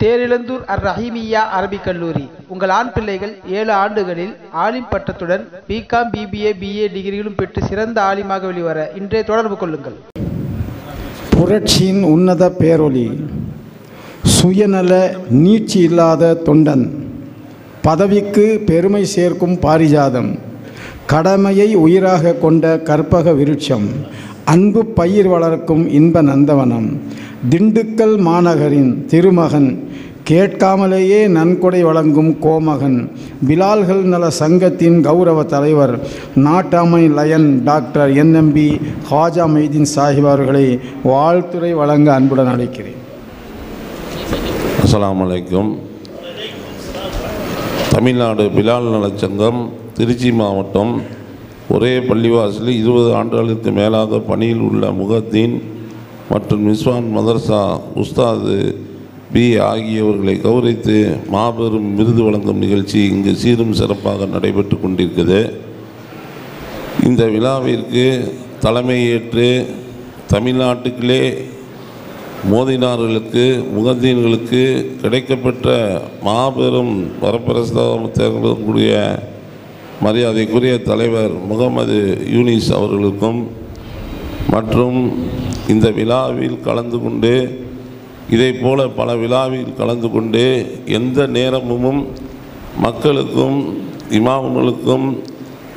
Therizhandur ரஹீமிய்யா Arabic கல்லூரி. உங்கள் ஆண் பிள்ளைகள் 7 ஆண்டுகளில் ஆலிம் பட்டத்துடன் பிகாம், பிபிஏ, பிஏ டிகிரிகளும் பெற்று சிறந்த ஆலிமாக வெளிவர இன்றே தொடர்பு கொள்ளுங்கள். புரட்சியின் உன்னத பேரொளி, சுயநல நீட்சி இல்லாத தொண்டன், பதவிக்கு பெருமை சேர்க்கும் பாரிஜாதம், கடமையை உயிராக கொண்ட கற்பக விருட்சம், அன்பு பயிர் வளர்க்கும் இன்ப நந்தவனம், திண்டுக்கல் மாநகரின் திருமகன், கேட்காமலேயே நன்கொடை வழங்கும் கோமகன், பிலால்கள் நல சங்கத்தின் கௌரவ தலைவர், நாட்டாமை lion doctor NMB Haja Maideen Sahib அவர்களை வாழ்த்துரை வழங்க அன்புடன் அழைக்கிறேன். அஸ்ஸலாமு அலைக்கும். தமிழ்நாடு பிலால் நலச்சங்கம் திருச்சி மாவட்டம் ஒரே பள்ளிவாசலில் 20 ஆண்டுகளுக்கு மேலாக பணியில் உள்ள முகத்தீன் மற்றும் மிஸ்வான் மதர்சா உஸ்தாது பி ஆகியவர்களை கௌரவித்து மாபெரும் விருது வழங்கும் நிகழ்ச்சி இங்கு சீரும் சிறப்பாக நடைபெற்று கொண்டிருக்கிறது. இந்த விழாவிற்கு தலைமையேற்று தமிழ்நாட்டுக்குள்ளே மோதினார்களுக்கு முகத்தீன்களுக்கு கிடைக்கப்பெற்ற மாபெரும் வரப்பிரசாதக்கூடிய மரியாதைக்குரிய தலைவர் முகமது யூனிஸ் அவர்களுக்கும் மற்றும் இந்த விழாவில் கலந்து கொண்டு இதைப்போல பல விழாவில் கலந்து கொண்டு எந்த நேரமும் மக்களுக்கும் இமாம்களுக்கும்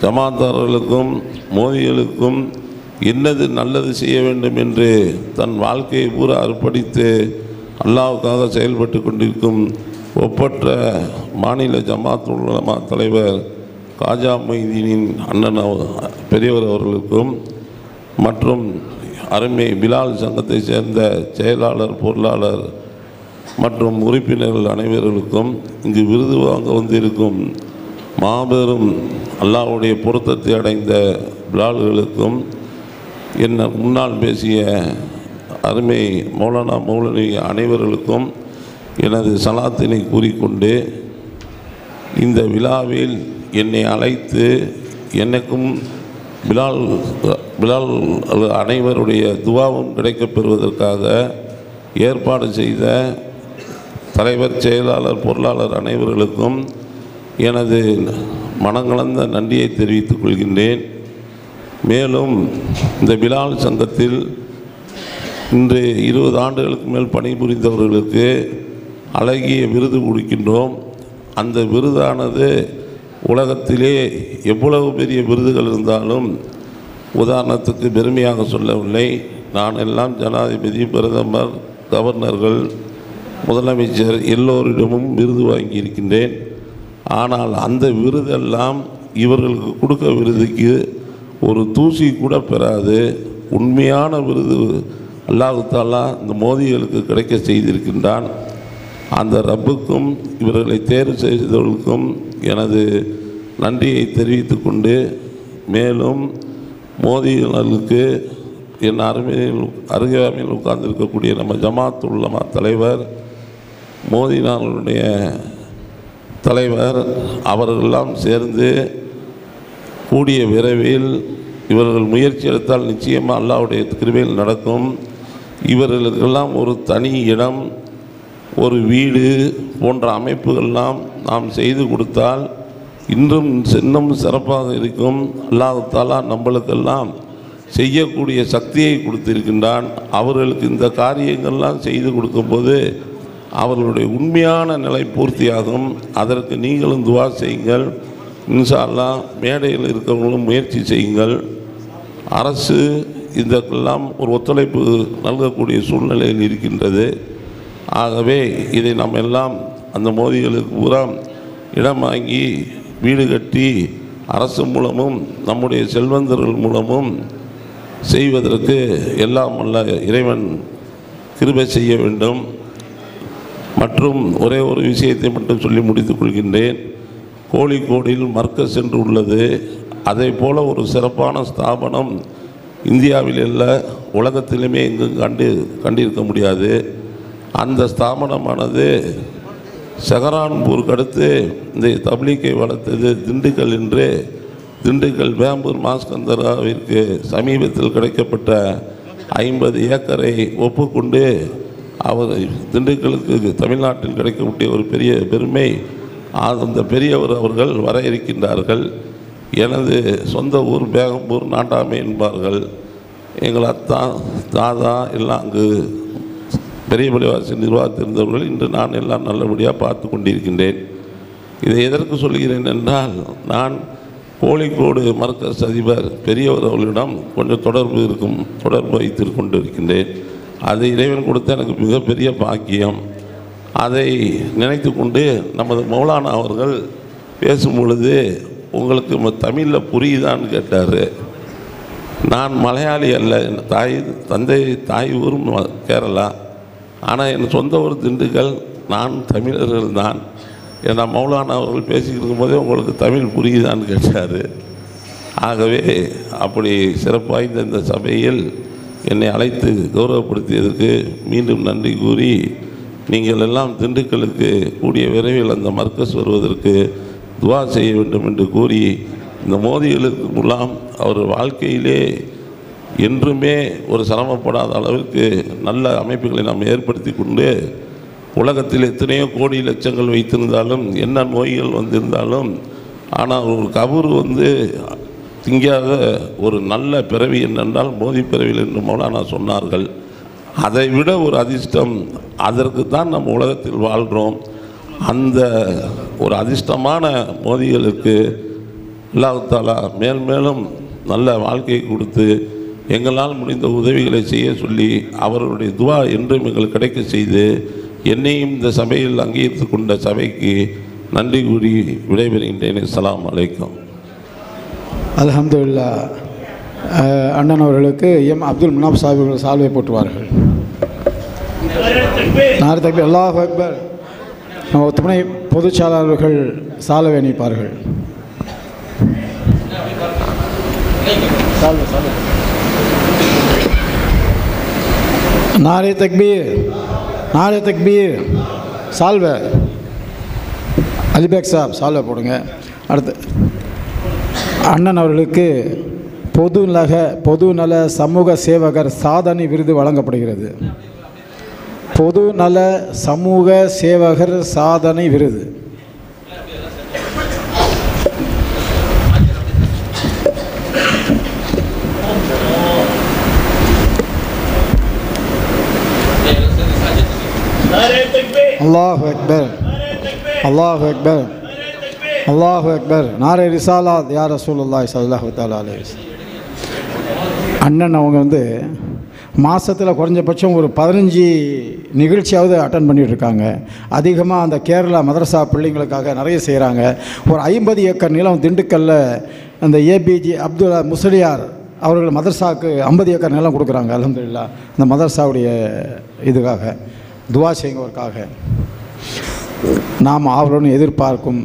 ஜமாத்தார்களுக்கும் மோதிகளுக்கும் என்னது நல்லது செய்ய வேண்டும் என்று தன் வாழ்க்கையை பூரா அர்ப்பணித்து அல்லாஹ்வுக்காக செயல்பட்டு கொண்டிருக்கும் ஒப்பற்ற மாநில ஜமாத் உலமா தலைவர் காஜா மைதீனின் அண்ணன் பெரியவர் அவர்களுக்கும் மற்றும் அருமை பிலால் சங்கத்தை சேர்ந்த செயலாளர், பொருளாளர் மற்றும் உறுப்பினர்கள் அனைவர்களுக்கும் இங்கு விருது வாங்க வந்திருக்கும் மாபெரும் அல்லாஹ்வுடைய பொருத்தத்தை அடைந்த பிலால்களுக்கும் என்ன முன்னால் பேசிய அருமை மௌலவி அனைவர்களுக்கும் எனது சலாத்தினை கூறிக்கொண்டு இந்த விழாவில் என்னை அழைத்து எனக்கும் பிலால் அனைவருடைய துவாவும் கிடைக்கப் பெறுவதற்காக ஏற்பாடு செய்த தலைவர், செயலாளர், பொருளாளர் அனைவர்களுக்கும் எனது மனங்கலந்த நன்றியை தெரிவித்துக் கொள்கின்றேன். மேலும் இந்த பிலால் சங்கத்தில் இன்று 20 ஆண்டுகளுக்கு மேல் பணிபுரிந்தவர்களுக்கு அழகிய விருது கொடுக்கின்றோம். அந்த விருதானது உலகத்திலே எவ்வளவு பெரிய விருதுகள் இருந்தாலும் உதாரணத்துக்கு பெருமையாக சொல்லவில்லை. நான் எல்லாம் ஜனாதிபதி, பிரதமர், கவர்னர்கள், முதலமைச்சர் எல்லோரிடமும் விருது வாங்கியிருக்கின்றேன். ஆனால் அந்த விருதெல்லாம் இவர்களுக்கு கொடுக்க விருதுக்கு ஒரு தூசி கூட பெறாது. உண்மையான விருது அல்லாஹ் தஆலா இந்த மோதிகளுக்கு கிடைக்க செய்திருக்கின்றான். அந்த ரப்புக்கும் இவர்களை தேர்வு செய்தவர்களுக்கும் எனது நன்றியை தெரிவித்து கொண்டு, மேலும் மோதிகளுக்கு என் அருகாமையில் உட்கார்ந்திருக்கக்கூடிய நம்ம ஜமாத் உலமா தலைவர், மோதினார்களுடைய தலைவர் அவர்களெல்லாம் சேர்ந்து கூடிய விரைவில் இவர்கள் முயற்சி எடுத்தால் நிச்சயமாக அல்லாஹ்வுடைய கிருபையில் நடக்கும். இவர்களுக்கெல்லாம் ஒரு தனி இடம், ஒரு வீடு போன்ற அமைப்புகள்லாம் நாம் செய்து கொடுத்தால் இன்னும் சிறப்பாக இருக்கும். அல்லாஹ் தஆலா நம்மளுக்கெல்லாம் செய்யக்கூடிய சக்தியை கொடுத்திருக்கின்றான். அவர்களுக்கு இந்த காரியங்கள்லாம் செய்து கொடுக்கும்போது அவர்களுடைய உண்மையான நிலை பூர்த்தியாகும். அதற்கு நீங்களும் துவா செய்யுங்கள். இன்ஷா அல்லாஹ் மேடையில் இருக்கிறவங்களும் முயற்சி செய்யுங்கள். அரசு இதற்கெல்லாம் ஒரு ஒத்துழைப்பு நல்கக்கூடிய சூழ்நிலையில் இருக்கின்றது. ஆகவே இதை நாம் எல்லாம் அந்த மோதிகளுக்கு பூரா இடம் வாங்கி வீடு கட்டி அரசு மூலமும் நம்முடைய செல்வந்தர்கள் மூலமும் செய்வதற்கு எல்லாம் வல்ல இறைவன் கிருபை செய்ய வேண்டும். மற்றும் ஒரே ஒரு விஷயத்தை மட்டும் சொல்லி முடித்துக் கொள்கின்றேன். கோழிக்கோடில் மர்கஸ் என்று உள்ளது. அதை போல ஒரு சிறப்பான ஸ்தாபனம் இந்தியாவில் அல்ல, உலகத்திலுமே எங்கும் கண்டிருக்க முடியாது. அந்த ஸ்தாபனமானது சஹரான்பூருக்கு அடுத்து இந்த தப்லீக்கை வளர்த்தது திண்டுக்கல் என்று. திண்டுக்கல் வேம்பூர் மாஸ்கந்தராவிற்கு சமீபத்தில் கிடைக்கப்பட்ட 50 ஏக்கரை ஒப்புக்கொண்டு அவர் திண்டுக்கலுக்கு தமிழ்நாட்டில் கிடைக்கக்கூடிய ஒரு பெரிய பெருமை. அந்த பெரியவர் அவர்கள் வர இருக்கின்றார்கள். எனது சொந்த ஊர் பேகம்பூர் நாட்டாமை என்பார்கள். எங்கள் அத்தா தாதா எல்லாம் அங்கு பெரிய பள்ளிவாசி நிர்வாகத்தில் இருந்தவர்கள். இன்று நான் எல்லாம் நல்லபடியாக பார்த்து கொண்டிருக்கின்றேன். இதை எதற்கு சொல்கிறேன் என்றால், நான் கோழிக்கோடு மர்கஸ் அதிபர் பெரியவர் அவர்களிடம் கொஞ்சம் தொடர்பு வைத்து கொண்டிருக்கின்றேன். அது இறைவன் கொடுத்த எனக்கு மிகப்பெரிய பாக்கியம். அதை நினைத்து கொண்டு நமது மௌலானா அவர்கள் பேசும் பொழுது, உங்களுக்கு தமிழில் புரியுதான்னு கேட்டார். நான் மலையாளி அல்ல, என் தாய் ஊரும் கேரளா, ஆனால் என் சொந்த ஊர் திண்டுக்கல், நான் தமிழர்கள் தான். ஏன்னா மௌலானா அவர்கள் பேசிக்கிட்டு இருக்கும்போதே உங்களுக்கு தமிழ் புரியுதான்னு கேட்டார். ஆகவே அப்படி சிறப்பு வாய்ந்த இந்த சபையில் என்னை அழைத்து கௌரவப்படுத்தியதற்கு மீண்டும் நன்றி கூறி, நீங்கள் எல்லாம் திண்டுக்கலுக்கு கூடிய விரைவில் அந்த மர்கஸ் வருவதற்கு துவா செய்ய வேண்டும் என்று கூறி, இந்த மோதிகளுக்கு முல்லாம் அவர் வாழ்க்கையிலே என்றுமே ஒரு சிரமப்படாத அளவிற்கு நல்ல அமைப்புகளை நாம் ஏற்படுத்தி கொண்டு, உலகத்தில் எத்தனையோ கோடி லட்சங்கள் வைத்திருந்தாலும் என்ன நோய்கள் வந்திருந்தாலும், ஆனால் ஒரு கபூர் திங்காத ஒரு நல்ல பிறவி என்னென்றால் மோதி பிறவியில் என்று மௌலானா சொன்னார்கள். அதை விட ஒரு அதிர்ஷ்டம், அதற்கு தான் நம்ம உலகத்தில் வாழ்கிறோம். அந்த ஒரு அதிர்ஷ்டமான மோதிகளுக்கு அல்லாஹ் தஆலா மேல் மேலும் நல்ல வாழ்க்கையை கொடுத்து எங்களால் முடிந்த உதவிகளை செய்ய சொல்லி அவர்களுடைய துவா என்றும் எங்களுக்கு கிடைக்க செய்து, என்னையும் இந்த சபையில் அங்கீகரித்து கொண்ட சபைக்கு நன்றி கூறி விடைபெறுகின்றேன். அஸ்ஸலாமு அலைக்கும். அல்ஹம்துலில்லாஹ். அண்ணன் அவர்களுக்கு அப்துல் முனாப் சாஹிப் சால்வை போட்டுவார்கள். நார் தக்பீர், அல்லாஹு அக்பர். நம்ம துணை பொதுச்சாளர்கள் சால்வை அணிப்பார்கள். நாரே தக்பீர், நாரே தக்பீர். சால்வை அலிபேக் சாப் சால்வை போடுங்க. அடுத்து அண்ணன் அவர்களுக்கு பொதுநல சமூக சேவகர் சாதனை விருது வழங்கப்படுகிறது. பொதுநல சமூக சேவகர் சாதனை விருது. அல்லாஹு அக்பர், அல்லாஹு அக்பர், அல்லாஹு அக்பர். நாரே ரிசாலாத் யா ரசூலுல்லாஹி ஸல்லல்லாஹு தஆலா அலைஹி வஸல்லம். அண்ணன் அவங்க மாதத்தில் குறைஞ்சபட்சம் ஒரு 15 நிகழ்ச்சியாவது அட்டன் பண்ணிகிட்ருக்காங்க. அதிகமாக அந்த கேரளா மதரசா பிள்ளைங்களுக்காக நிறைய செய்கிறாங்க. ஒரு 50 ஏக்கர் நிலம் திண்டுக்கல்லில் அந்த ஏபிஜே அப்துல்லா முஸ்லியார் அவர்கள் மதரசாவுக்கு 50 ஏக்கர் நிலம் கொடுக்குறாங்க. அல்ஹம்துலில்லாஹ். அந்த மதரசாவுடைய இதுக்காக துவா செய்யுங்கவர்க்காக நாம் ஆவலுடன் எதிர்பார்க்கும்